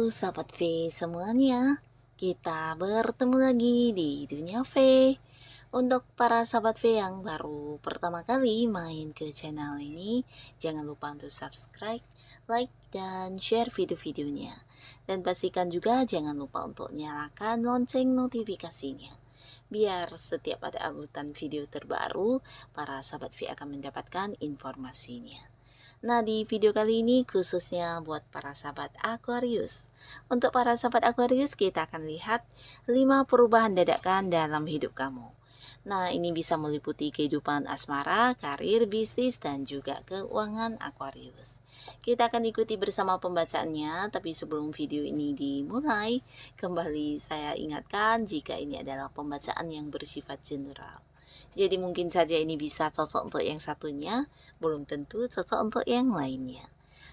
sahabat V semuanya, kita bertemu lagi di dunia V. Untuk para sahabat V yang baru pertama kali main ke channel ini, jangan lupa untuk subscribe, like, dan share video-videonya. Dan pastikan juga jangan lupa untuk nyalakan lonceng notifikasinya. Biar setiap ada uploadan video terbaru, para sahabat V akan mendapatkan informasinya. Nah, di video kali ini khususnya buat para sahabat Aquarius. Untuk para sahabat Aquarius, kita akan lihat 5 perubahan dadakan dalam hidup kamu. Nah, ini bisa meliputi kehidupan asmara, karir, bisnis, dan juga keuangan Aquarius. Kita akan ikuti bersama pembacaannya, tapi sebelum video ini dimulai, kembali saya ingatkan jika ini adalah pembacaan yang bersifat general. Jadi mungkin saja ini bisa cocok untuk yang satunya, belum tentu cocok untuk yang lainnya.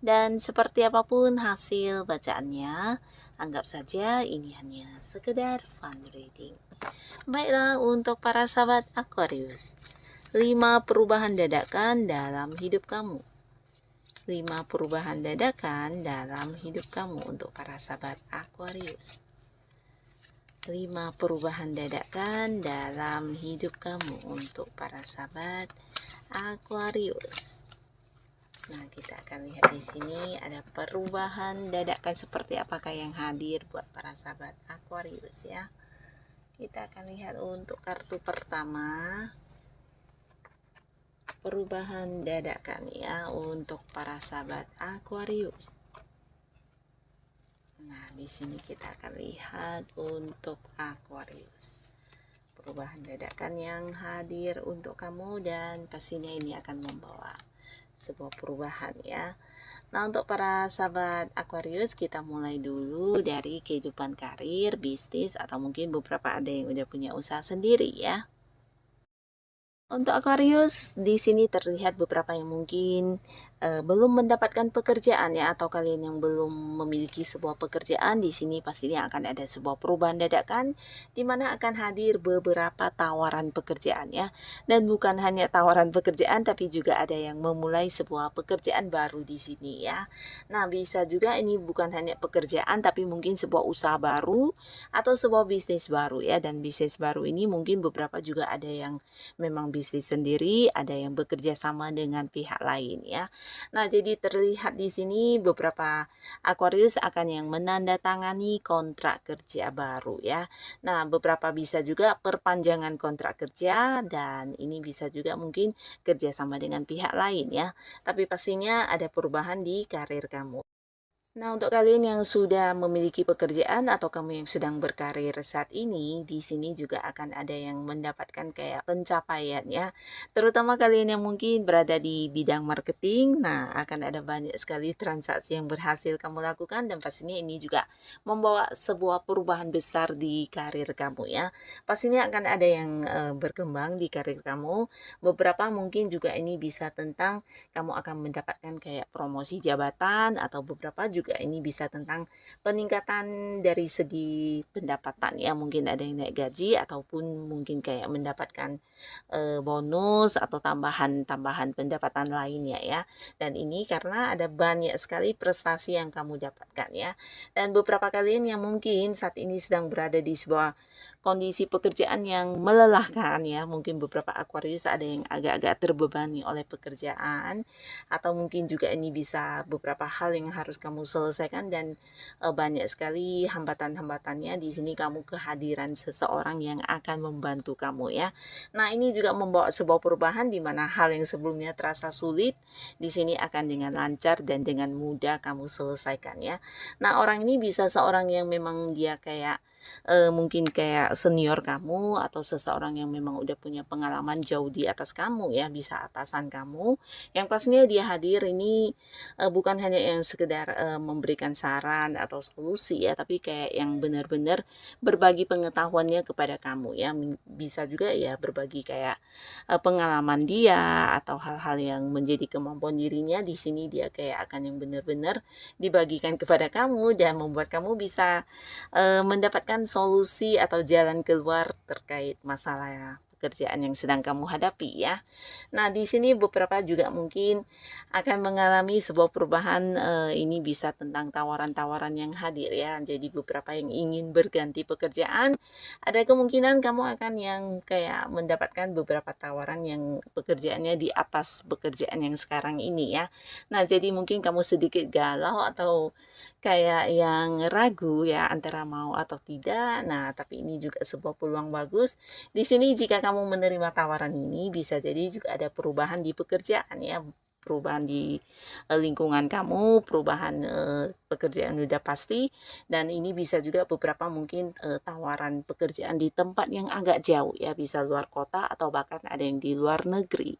Dan seperti apapun hasil bacaannya, anggap saja ini hanya sekedar fun reading. Baiklah, untuk para sahabat Aquarius, 5 perubahan dadakan dalam hidup kamu. 5 perubahan dadakan dalam hidup kamu untuk para sahabat Aquarius. 5 perubahan dadakan dalam hidup kamu untuk para sahabat Aquarius. Nah, kita akan lihat di sini ada perubahan dadakan seperti apakah yang hadir buat para sahabat Aquarius ya. Kita akan lihat untuk kartu pertama, perubahan dadakan ya untuk para sahabat Aquarius. Nah, di sini kita akan lihat untuk Aquarius. Perubahan dadakan yang hadir untuk kamu dan pastinya ini akan membawa sebuah perubahan ya. Nah, untuk para sahabat Aquarius, kita mulai dulu dari kehidupan karir, bisnis, atau mungkin beberapa ada yang udah punya usaha sendiri ya. Untuk Aquarius, di sini terlihat beberapa yang mungkin belum mendapatkan pekerjaan ya, atau kalian yang belum memiliki sebuah pekerjaan. Di sini pastinya akan ada sebuah perubahan dadakan, di mana akan hadir beberapa tawaran pekerjaan ya. Dan bukan hanya tawaran pekerjaan, tapi juga ada yang memulai sebuah pekerjaan baru di sini ya. Nah, bisa juga ini bukan hanya pekerjaan, tapi mungkin sebuah usaha baru atau sebuah bisnis baru ya. Dan bisnis baru ini mungkin beberapa juga ada yang memang bisnis sendiri, ada yang bekerja sama dengan pihak lain ya. Nah, jadi terlihat di sini beberapa Aquarius akan yang menandatangani kontrak kerja baru ya. Nah, beberapa bisa juga perpanjangan kontrak kerja dan ini bisa juga mungkin kerjasama dengan pihak lain ya. Tapi pastinya ada perubahan di karir kamu. Nah, untuk kalian yang sudah memiliki pekerjaan atau kamu yang sedang berkarir saat ini, di sini juga akan ada yang mendapatkan kayak pencapaian ya. Terutama kalian yang mungkin berada di bidang marketing, nah akan ada banyak sekali transaksi yang berhasil kamu lakukan dan pastinya ini juga membawa sebuah perubahan besar di karir kamu ya. Pastinya akan ada yang berkembang di karir kamu. Beberapa mungkin juga ini bisa tentang kamu akan mendapatkan kayak promosi jabatan atau beberapa juga ini bisa tentang peningkatan dari segi pendapatan ya, mungkin ada yang naik gaji ataupun mungkin kayak mendapatkan bonus atau tambahan pendapatan lainnya ya. Dan ini karena ada banyak sekali prestasi yang kamu dapatkan ya. Dan beberapa kalian yang mungkin saat ini sedang berada di sebuah kondisi pekerjaan yang melelahkan ya, mungkin beberapa Aquarius ada yang agak-agak terbebani oleh pekerjaan atau mungkin juga ini bisa beberapa hal yang harus kamu selesaikan dan banyak sekali hambatan-hambatannya. Di sini kamu kehadiran seseorang yang akan membantu kamu ya. Nah, ini juga membawa sebuah perubahan di mana hal yang sebelumnya terasa sulit di sini akan dengan lancar dan dengan mudah kamu selesaikan ya. Nah, orang ini bisa seorang yang memang dia kayak mungkin kayak senior kamu atau seseorang yang memang udah punya pengalaman jauh di atas kamu ya, bisa atasan kamu yang pastinya dia hadir ini bukan hanya yang sekedar memberikan saran atau solusi ya, tapi kayak yang benar-benar berbagi pengetahuannya kepada kamu ya. Bisa juga ya berbagi kayak pengalaman dia atau hal-hal yang menjadi kemampuan dirinya. Di sini dia kayak akan yang benar-benar dibagikan kepada kamu dan membuat kamu bisa mendapatkan solusi atau jalan keluar terkait masalah pekerjaan yang sedang kamu hadapi ya. Nah, di sini beberapa juga mungkin akan mengalami sebuah perubahan, ini bisa tentang tawaran-tawaran yang hadir ya. Jadi beberapa yang ingin berganti pekerjaan, ada kemungkinan kamu akan yang kayak mendapatkan beberapa tawaran yang pekerjaannya di atas pekerjaan yang sekarang ini ya. Nah, jadi mungkin kamu sedikit galau atau kayak yang ragu ya antara mau atau tidak. Nah, tapi ini juga sebuah peluang bagus. Di sini jika kamu menerima tawaran ini bisa jadi juga ada perubahan di pekerjaan ya, perubahan di lingkungan kamu, perubahan pekerjaan udah pasti, dan ini bisa juga beberapa mungkin tawaran pekerjaan di tempat yang agak jauh ya, bisa luar kota atau bahkan ada yang di luar negeri.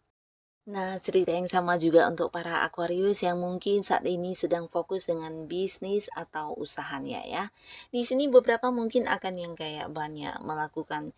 Nah, cerita yang sama juga untuk para Aquarius yang mungkin saat ini sedang fokus dengan bisnis atau usahanya ya. Di sini beberapa mungkin akan yang kayak banyak melakukan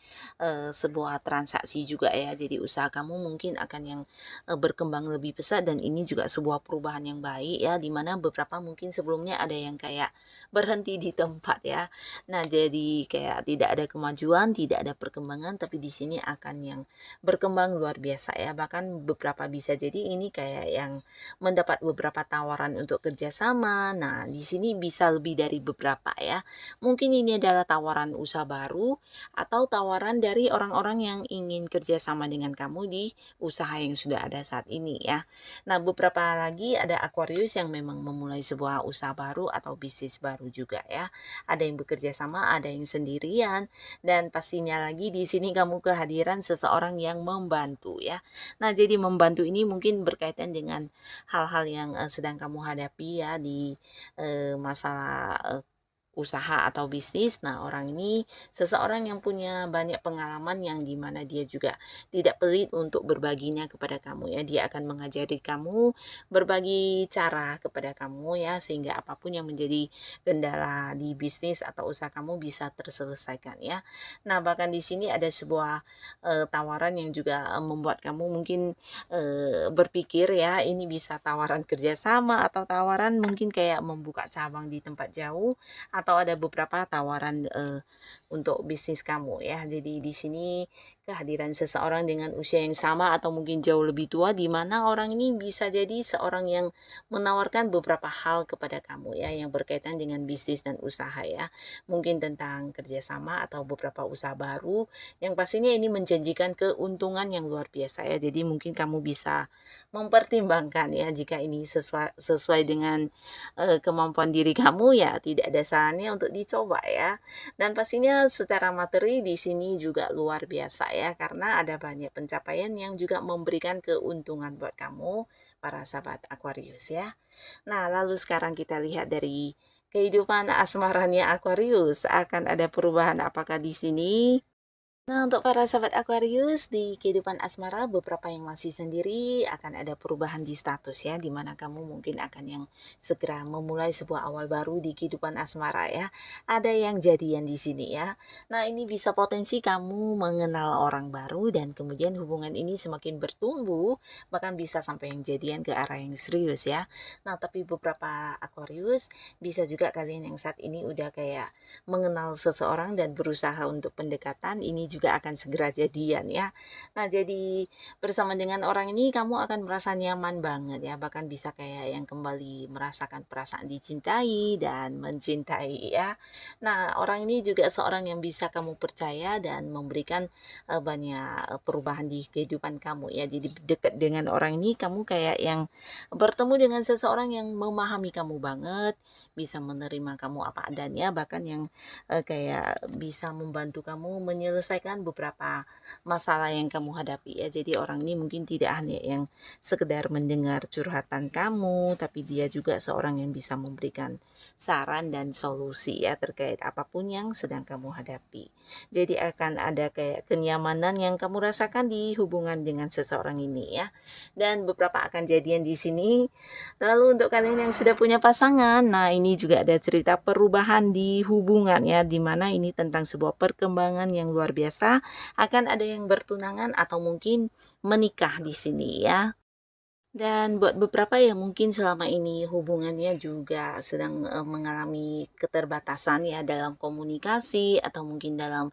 sebuah transaksi juga ya. Jadi usaha kamu mungkin akan yang berkembang lebih pesat, dan ini juga sebuah perubahan yang baik ya. Dimana beberapa mungkin sebelumnya ada yang kayak berhenti di tempat ya. Nah, jadi kayak tidak ada kemajuan, tidak ada perkembangan, tapi di sini akan yang berkembang luar biasa ya. Bahkan beberapa bisa jadi ini kayak yang mendapat beberapa tawaran untuk kerjasama. Nah, di sini bisa lebih dari beberapa ya. Mungkin ini adalah tawaran usaha baru atau tawaran dari orang-orang yang ingin kerjasama dengan kamu di usaha yang sudah ada saat ini ya. Nah, beberapa lagi ada Aquarius yang memang memulai sebuah usaha baru atau bisnis baru juga ya. Ada yang bekerja sama, ada yang sendirian, dan pastinya lagi di sini kamu kehadiran seseorang yang membantu ya. Nah, jadi membantu ini mungkin berkaitan dengan hal-hal yang sedang kamu hadapi ya di masalah usaha atau bisnis. Nah, orang ini seseorang yang punya banyak pengalaman yang dimana dia juga tidak pelit untuk berbaginya kepada kamu ya. Dia akan mengajari kamu berbagi cara kepada kamu ya, sehingga apapun yang menjadi kendala di bisnis atau usaha kamu bisa terselesaikan ya. Nah, bahkan di sini ada sebuah tawaran yang juga membuat kamu mungkin berpikir ya, ini bisa tawaran kerjasama atau tawaran mungkin kayak membuka cabang di tempat jauh, atau ada beberapa tawaran untuk bisnis kamu ya. Jadi di sini kehadiran seseorang dengan usia yang sama atau mungkin jauh lebih tua, di mana orang ini bisa jadi seorang yang menawarkan beberapa hal kepada kamu ya yang berkaitan dengan bisnis dan usaha ya. Mungkin tentang kerjasama atau beberapa usaha baru yang pastinya ini menjanjikan keuntungan yang luar biasa ya. Jadi mungkin kamu bisa mempertimbangkan ya, jika ini sesuai dengan kemampuan diri kamu ya tidak ada salahnya untuk dicoba ya. Dan pastinya secara materi di sini juga luar biasa ya, karena ada banyak pencapaian yang juga memberikan keuntungan buat kamu para sahabat Aquarius ya. Nah, lalu sekarang kita lihat dari kehidupan asmaranya Aquarius, akan ada perubahan apakah di sini? Nah, untuk para sahabat Aquarius, di kehidupan asmara beberapa yang masih sendiri akan ada perubahan di status ya, dimana kamu mungkin akan yang segera memulai sebuah awal baru di kehidupan asmara ya. Ada yang jadian di sini ya. Nah, ini bisa potensi kamu mengenal orang baru dan kemudian hubungan ini semakin bertumbuh, bahkan bisa sampai yang jadian ke arah yang serius ya. Nah, tapi beberapa Aquarius bisa juga kalian yang saat ini udah kayak mengenal seseorang dan berusaha untuk pendekatan, ini juga akan segera jadian ya. Nah, jadi bersama dengan orang ini kamu akan merasa nyaman banget ya, bahkan bisa kayak yang kembali merasakan perasaan dicintai dan mencintai ya. Nah, orang ini juga seorang yang bisa kamu percaya dan memberikan banyak perubahan di kehidupan kamu ya. Jadi dekat dengan orang ini kamu kayak yang bertemu dengan seseorang yang memahami kamu banget, bisa menerima kamu apa adanya, bahkan yang kayak bisa membantu kamu menyelesaikan beberapa masalah yang kamu hadapi ya. Jadi orang ini mungkin tidak hanya yang sekedar mendengar curhatan kamu, tapi dia juga seorang yang bisa memberikan saran dan solusi ya terkait apapun yang sedang kamu hadapi. Jadi akan ada kayak kenyamanan yang kamu rasakan di hubungan dengan seseorang ini ya. Dan beberapa akan jadian di sini. Lalu untuk kalian yang sudah punya pasangan, nah ini juga ada cerita perubahan di hubungan ya, dimana ini tentang sebuah perkembangan yang luar biasa, akan ada yang bertunangan atau mungkin menikah di sini ya. Dan buat beberapa yang mungkin selama ini hubungannya juga sedang mengalami keterbatasan ya dalam komunikasi atau mungkin dalam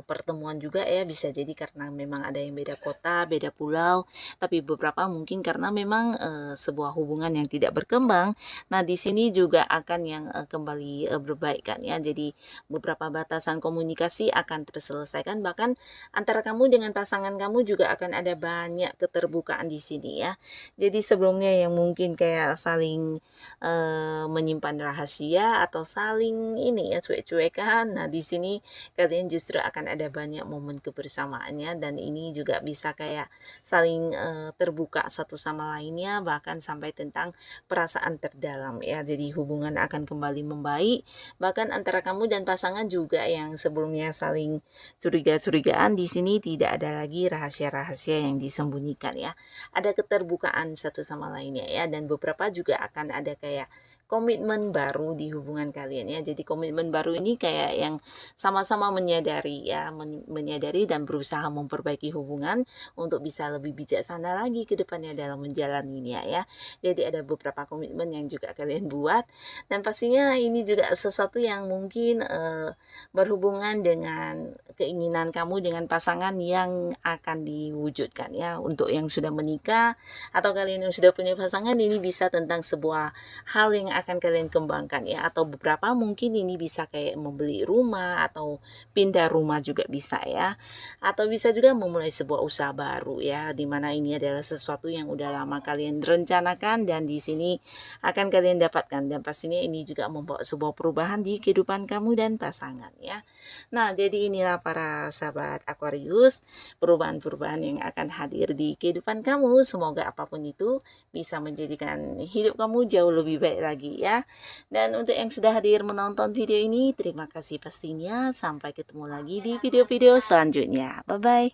pertemuan juga ya, bisa jadi karena memang ada yang beda kota, beda pulau, tapi beberapa mungkin karena memang sebuah hubungan yang tidak berkembang. Nah, di sini juga akan yang kembali berbaik kan ya. Jadi beberapa batasan komunikasi akan terselesaikan, bahkan antara kamu dengan pasangan kamu juga akan ada banyak keterbukaan di sini ya. Jadi sebelumnya yang mungkin kayak saling, menyimpan rahasia atau saling ini ya, cuek-cuekan. Nah, di sini kalian justru akan ada banyak momen kebersamaannya dan ini juga bisa kayak saling, terbuka satu sama lainnya, bahkan sampai tentang perasaan terdalam ya. Jadi hubungan akan kembali membaik, bahkan antara kamu dan pasangan juga yang sebelumnya saling curiga-curigaan, di sini tidak ada lagi rahasia-rahasia yang disembunyikan ya. Ada keterbukaan satu sama lainnya ya, dan beberapa juga akan ada kayak komitmen baru di hubungan kalian ya. Jadi komitmen baru ini kayak yang sama-sama menyadari ya, menyadari dan berusaha memperbaiki hubungan untuk bisa lebih bijaksana lagi ke depannya dalam menjalaninya ya. Jadi ada beberapa komitmen yang juga kalian buat, dan pastinya ini juga sesuatu yang mungkin berhubungan dengan keinginan kamu dengan pasangan yang akan diwujudkan ya. Untuk yang sudah menikah atau kalian yang sudah punya pasangan, ini bisa tentang sebuah hal yang akan kalian kembangkan ya, atau beberapa mungkin ini bisa kayak membeli rumah atau pindah rumah juga bisa ya, atau bisa juga memulai sebuah usaha baru ya, dimana ini adalah sesuatu yang udah lama kalian rencanakan dan di sini akan kalian dapatkan, dan pastinya ini juga membawa sebuah perubahan di kehidupan kamu dan pasangan ya. Nah, jadi inilah para sahabat Aquarius, perubahan-perubahan yang akan hadir di kehidupan kamu. Semoga apapun itu bisa menjadikan hidup kamu jauh lebih baik lagi ya. Dan untuk yang sudah hadir menonton video ini, terima kasih pastinya. Sampai ketemu lagi di video-video selanjutnya. Bye-bye.